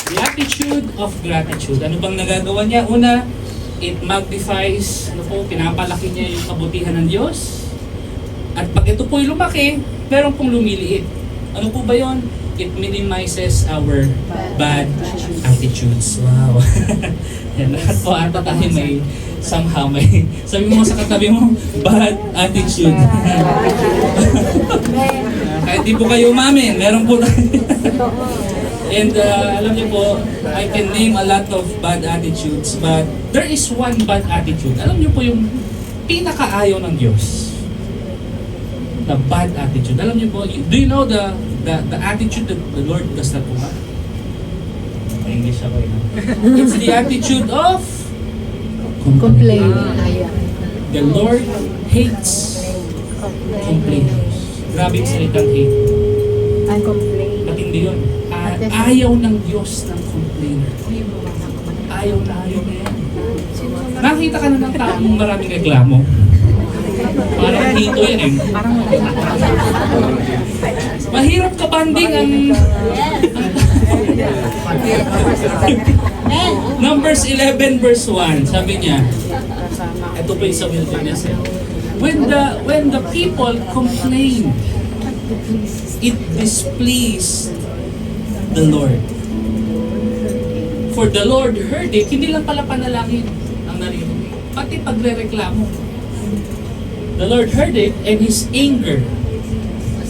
The attitude of gratitude. Ano bang nagagawa niya? Una, it magnifies, pinapalaki niya yung kabutihan ng Diyos. At pag ito po'y lumaki, meron pong lumiliit. Ano po ba yon? It minimizes our bad attitudes. Wow. Yan, lahat po ata tayo may somehow may sabi mo sa katabi mo, bad attitude. Kahit di po kayo umamin, meron po tayo. And alam niyo po, I can name a lot of bad attitudes, but there is one bad attitude. Alam niyo po yung pinakaayaw ng Diyos. The bad attitude. Alam niyo po, do you know the attitude that the Lord does not want? English ako yun. It's the attitude of Complain. The Lord hates complainers. Grabe yung salitang hate. I complain. Matindi yun. Ayaw ng Diyos ng complainer. Ayaw na yan. Nakita ka na ng taong maraming reklamo. Parang hito yan eh. Mahirap kabanding ang Numbers 11 verse 1, sabi niya, ito po yung sa wilderness eh. When the people complained, it displeased the Lord. For the Lord heard it, hindi lang pala panalangin ang narinig, pati pagre-reklamo. The Lord heard it and His anger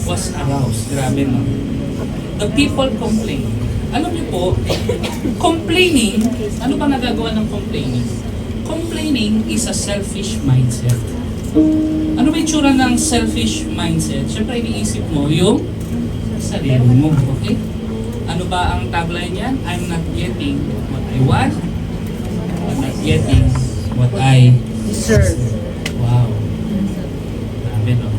was aroused. Grabe no? The people complained. Alam niyo po, complaining, ano ba nagagawa ng complaining? Complaining is a selfish mindset. Ano ba yung tsura ng selfish mindset? Siyempre, iniisip mo yung sarili mo, okay? Ano ba ang tagline niyan? I'm not getting what I want. I'm not getting what I Deserve. Wow. Grabe no?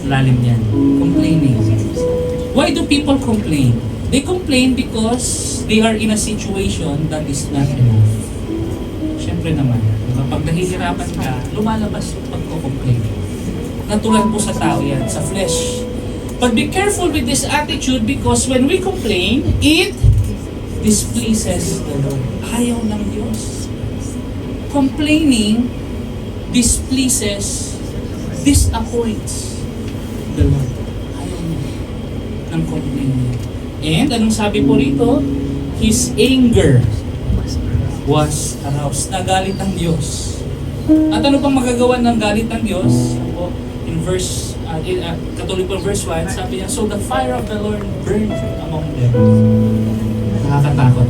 Lalim yan. Complaining. Why do people complain? They complain because they are in a situation that is not enough. Siyempre naman, kapag nahihirapan ka, lumalabas yung pagko-complain. Natural po sa tao yan, sa flesh. But be careful with this attitude because when we complain, it displeases the Lord. Ayaw ng Diyos. Complaining displeases, disappoints the Lord. Ayaw niya ng complaining. And anong sabi po rito? His anger was aroused. Nagalit ang Diyos. At ano pang magagawa ng galit ng Diyos? In verse, katuloy po verse 1, sabi niya, so the fire of the Lord burned among them. Nakakatakot.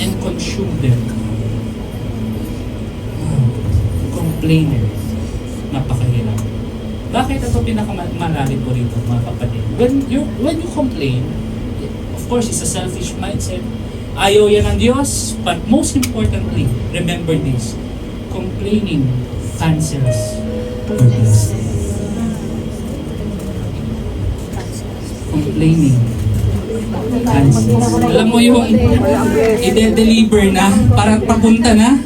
And consumed them. Complainer. Napakahirap. Bakit ito pinakamalalim po rito, mga kapatid? When you complain, of course, it's a selfish mindset. Ayaw yan ng Diyos, but most importantly, remember this, complaining cancels your blessing. Complaining cancels. Alam mo yung i-deliver na, parang papunta na,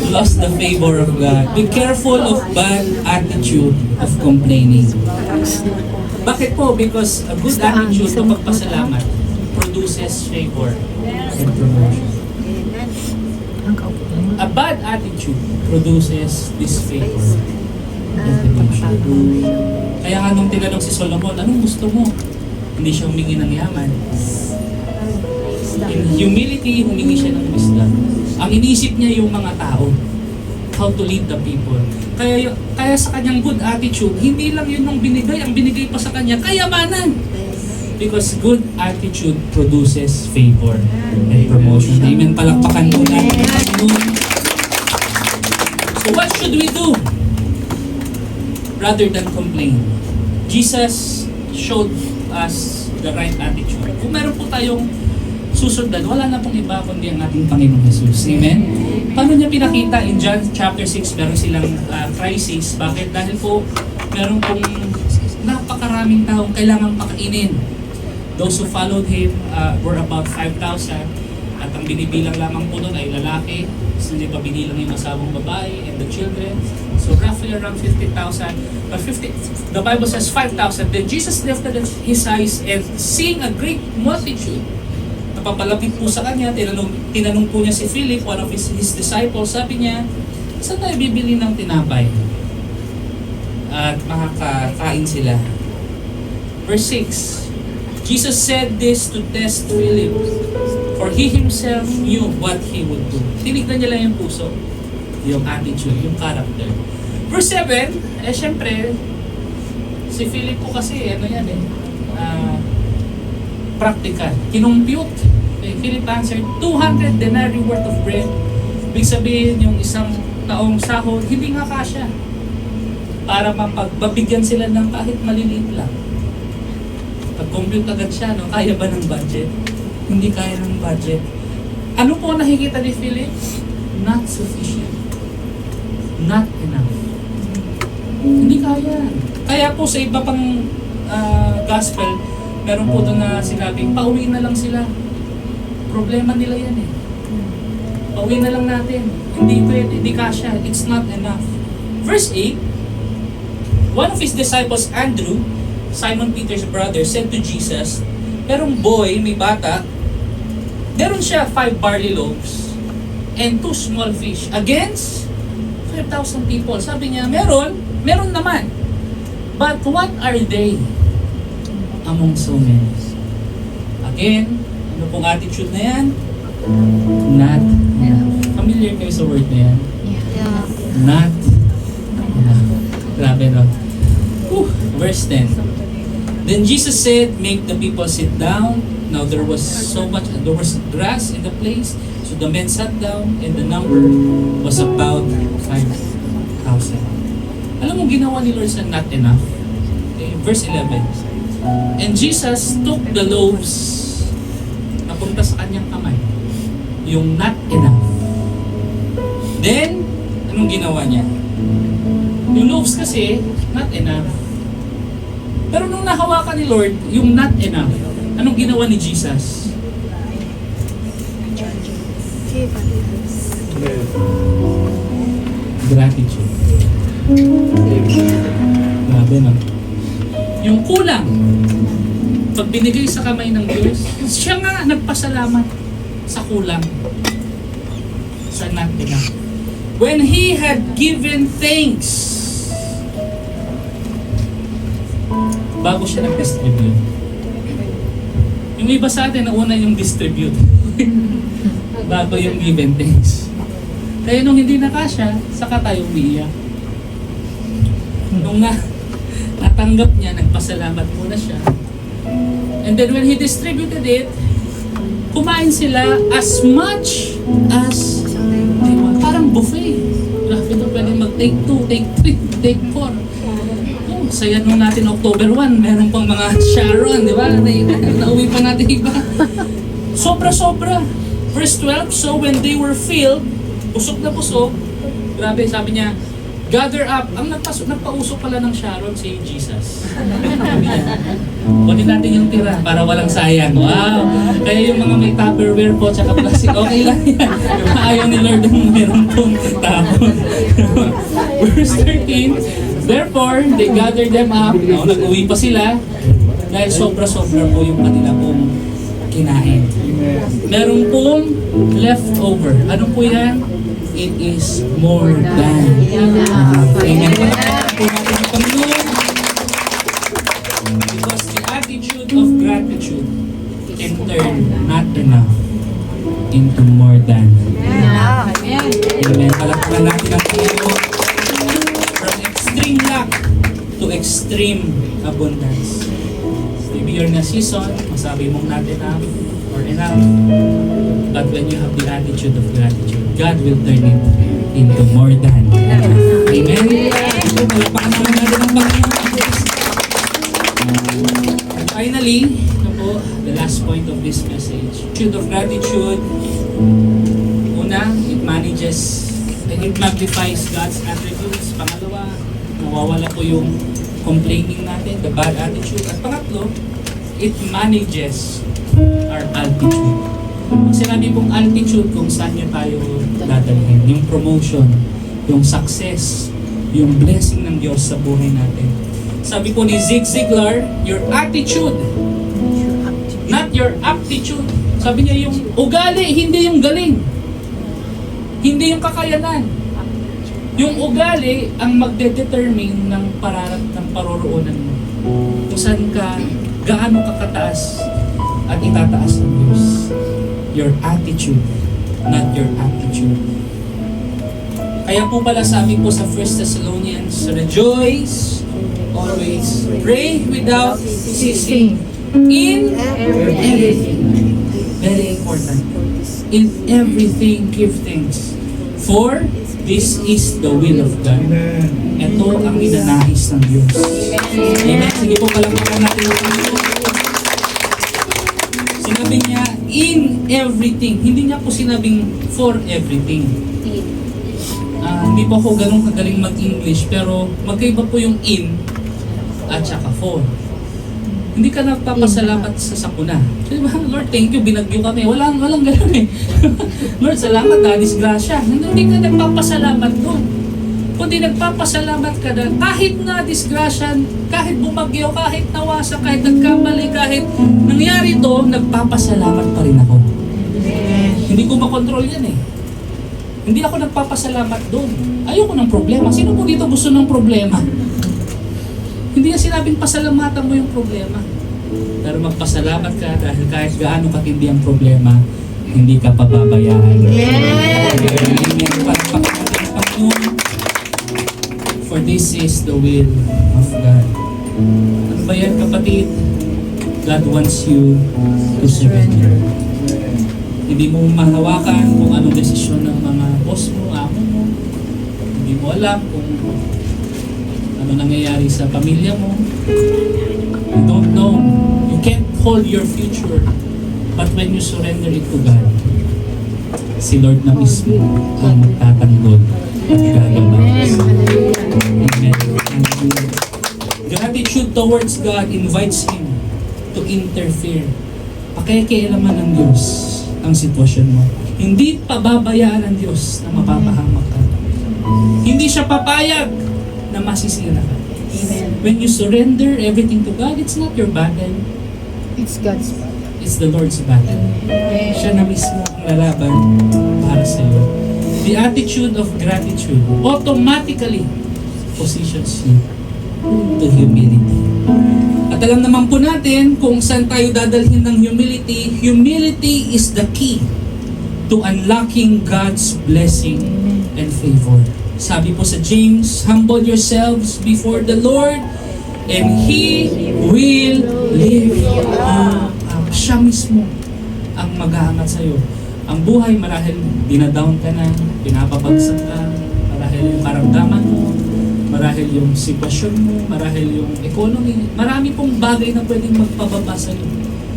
lost the favor of God. Be careful of bad attitude of complaining. Bakit po? Because a good attitude na pagpasalamat produces favor and promotion. A bad attitude produces disfavor and demotion. Kaya nga nung tinanong si Solomon, anong gusto mo? Hindi siya humingi ng yaman. In humility, humingi siya ng wisdom. Ang iniisip niya yung mga tao. How to lead the people. Kaya sa kanyang good attitude, hindi lang yun ang binigay pa sa kanya, kayamanan. Because good attitude produces favor and promotion. Amen. Palakpakan po natin. So what should we do? Rather than complain. Jesus showed us the right attitude. Kung meron po tayong susundan, wala na pong iba kundi ang ating Panginoong Jesus. Amen? Paano niya pinakita? In John chapter 6, meron silang crisis. Bakit? Dahil po, meron pong napakaraming taong kailangang pakainin. Those who followed Him were about 5,000. At ang binibilang lamang po doon ay lalaki. So, hindi pa binilang yung asawang babae and the children. So roughly around 50,000. But the Bible says 5,000. Then Jesus lifted his eyes and seeing a great multitude, napapalapit po sa kanya, tinanong po niya si Philip, one of his disciples, sabi niya, saan tayo bibili ng tinapay? At makakain sila. Verse 6, Jesus said this to test Philip, for he himself knew what he would do. Tinignan niya lang yung puso, yung attitude, yung character. Verse 7, syempre, si Philip po kasi, practical. Kinumpute. Philip answered, 200 denarii worth of bread. Ibig sabihin, yung isang taong sahod, hindi nga kasya. Para mapagbabigyan sila ng kahit maliliit lang. Pag-compute agad siya, no? Kaya ba ng budget? Hindi kaya ng budget. Ano po nakikita ni Philip? Not sufficient. Not enough. Hindi kaya. Kaya po sa iba pang gospel, meron po doon na sinabing, pauwi na lang sila. Problema nila yan eh. Pauwi na lang natin. Hindi pwede, hindi kasya. It's not enough. Verse 8, one of his disciples, Andrew, Simon Peter's brother, said to Jesus, merong boy, may bata, meron siya 5 barley loaves and 2 small fish against 5,000 people. Sabi niya, meron naman. But what are they among so many? Again, ano pong attitude na yan? Not enough. Familiar kayo sa word na yan? Yeah. Not enough. Grabe, no? Verse 10. Then Jesus said, make the people sit down. Now there was grass in the place, so the men sat down, and the number was about 5,000. Alam mo, ginawa ni Lord sa not enough. Okay, verse 11. And Jesus took the loaves, napunta sa kanyang kamay, yung not enough. Then, anong ginawa niya? Yung loaves kasi, not enough. Pero nung nahawakan ni Lord, yung not enough, anong ginawa ni Jesus? Gratitude. Grabe, no? Yung kulang, pag binigay sa kamay ng Diyos, siya nga nagpasalamat sa kulang, sa not enough. When He had given thanks, bago siya nag-distribute. Yung iba sa atin, nauna yung distribute. Bago yung give and thanks. Kaya nung hindi nakasya, saka tayo umiiyak. Nung natanggap niya, nagpasalamat muna siya. And then when He distributed it, kumain sila as much as they want. Parang buffet. Grabe ito, pwede mag-take 2, take 3, take 4. Saya nung natin October 1, meron pang mga Sharon, di ba? Nauwi pa natin iba. Sobra-sobra. Verse 12, so when they were filled, busog na busog, grabe, sabi niya, gather up. Ang nagpausok pala ng Sharon si Jesus. Sabi niya, kunin natin yung tira para walang sayang. Wow! Kaya yung mga may Tupperware po tsaka plastic, okay lang yan. Ayaw ni Lord ang meron pong tapon. Verse 13, therefore, they gathered them up. No, nag-uwi pa sila dahil sobra-sobra po yung kanila pong kinain. Meron pong leftover. Ano po yan? It is more than enough. Amen. Po natin ang Panginoon. Because the attitude of gratitude can turn not enough into more than enough. Amen. Palakpakan natin ang Panginoon. From extreme lack to extreme abundance. Maybe you're in a season, masabi mong not enough or enough. But when you have the attitude of gratitude, God will turn it into more than enough. Amen? Palakpakan naman natin ang Panginoon. And finally, ito po, the last point of this message. Attitude of gratitude. Una, it magnifies God's attributes. Pangalawa, nawawala po yung complaining natin, the bad attitude. At pangatlo, it manages our altitude. Pag sinabi pong altitude, kung saan niya tayo dadalhin, yung promotion, yung success, yung blessing ng Diyos sa buhay natin. Sabi po ni Zig Ziglar, your attitude, not your aptitude. Sabi niya yung ugali, hindi yung galing. Hindi yung kakayanan. Yung ugali ang magde-determine ng paroroonan mo. Kung saan ka, gaano ka kataas at itataas ng Diyos. Your attitude, not your aptitude. Kaya po pala sabi po sa 1 Thessalonians, rejoice always, pray without ceasing, in everything. Very important. In everything, give thanks. For this is the will of God. Ito ang ninanais ng Diyos. Amen. Sige po, palakpakan natin ang Diyos. Sinabi niya, in everything. Hindi niya po sinabing for everything. Hindi po ako ganun kagaling mag-English, pero magkaiba po yung in at saka for. Hindi ka nagpapasalamat sa sakuna. Diba? Lord, thank you, binagyo kami. Walang ganun eh. Lord, salamat na, disgrasya. Hindi ka nagpapasalamat doon. Kundi nagpapasalamat ka na kahit na disgrasya, kahit bumagyo, kahit nawasa, kahit nagkamali, kahit nangyari ito, nagpapasalamat pa rin ako. Hindi ko makontrol yan eh. Hindi ako nagpapasalamat doon. Ayoko ng problema. Sino po dito gusto ng problema? Hindi niya sinabing pasalamatan mo yung problema. Pero magpasalamat ka dahil kahit gaano katindi ang problema, hindi ka pababayaan. For this is the will of God. Ano ba yan, kapatid? God wants you to surrender. Hindi mo mahawakan kung anong desisyon ng mga boss mo, amo mo. Hindi mo alam kung ano nangyayari sa pamilya mo. You don't know. You can't hold your future. But when you surrender it to God, si Lord na mismo ang magtatanggol at gagabay. Amen. Gratitude towards God invites Him to interfere. Pakikialaman ng Diyos ang sitwasyon mo. Hindi pababayaan ng Diyos na mapapahamak ka. Hindi siya papayag na masisira ka. When you surrender everything to God, it's not your battle. It's God's battle. It's the Lord's battle. Siya na mismo ang lalaban para sa iyo. The attitude of gratitude automatically positions you to humility. At alam naman po natin kung saan tayo dadalhin ng humility. Humility is the key to unlocking God's blessing and favor. Sabi po sa James, humble yourselves before the Lord and He will lift you up. Siya mismo ang mag-aangat sa iyo. Ang buhay marahil dinadown ka na, pinapabagsak ka, marahil yung karamdaman mo, marahil yung sitwasyon mo, marahil yung economy, marami pong bagay na pwedeng magpababa sa iyo,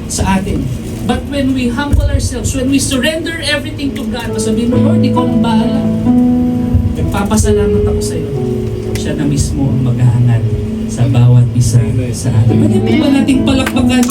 sa atin. But when we humble ourselves, when we surrender everything to God, masabihin mo, Lord, Ikaw ang bahala. Nagpapasalamat ako sa iyo. Siya na mismo ang mag-aangat sa bawat isa sa atin. Pwede po ba nating palakpakan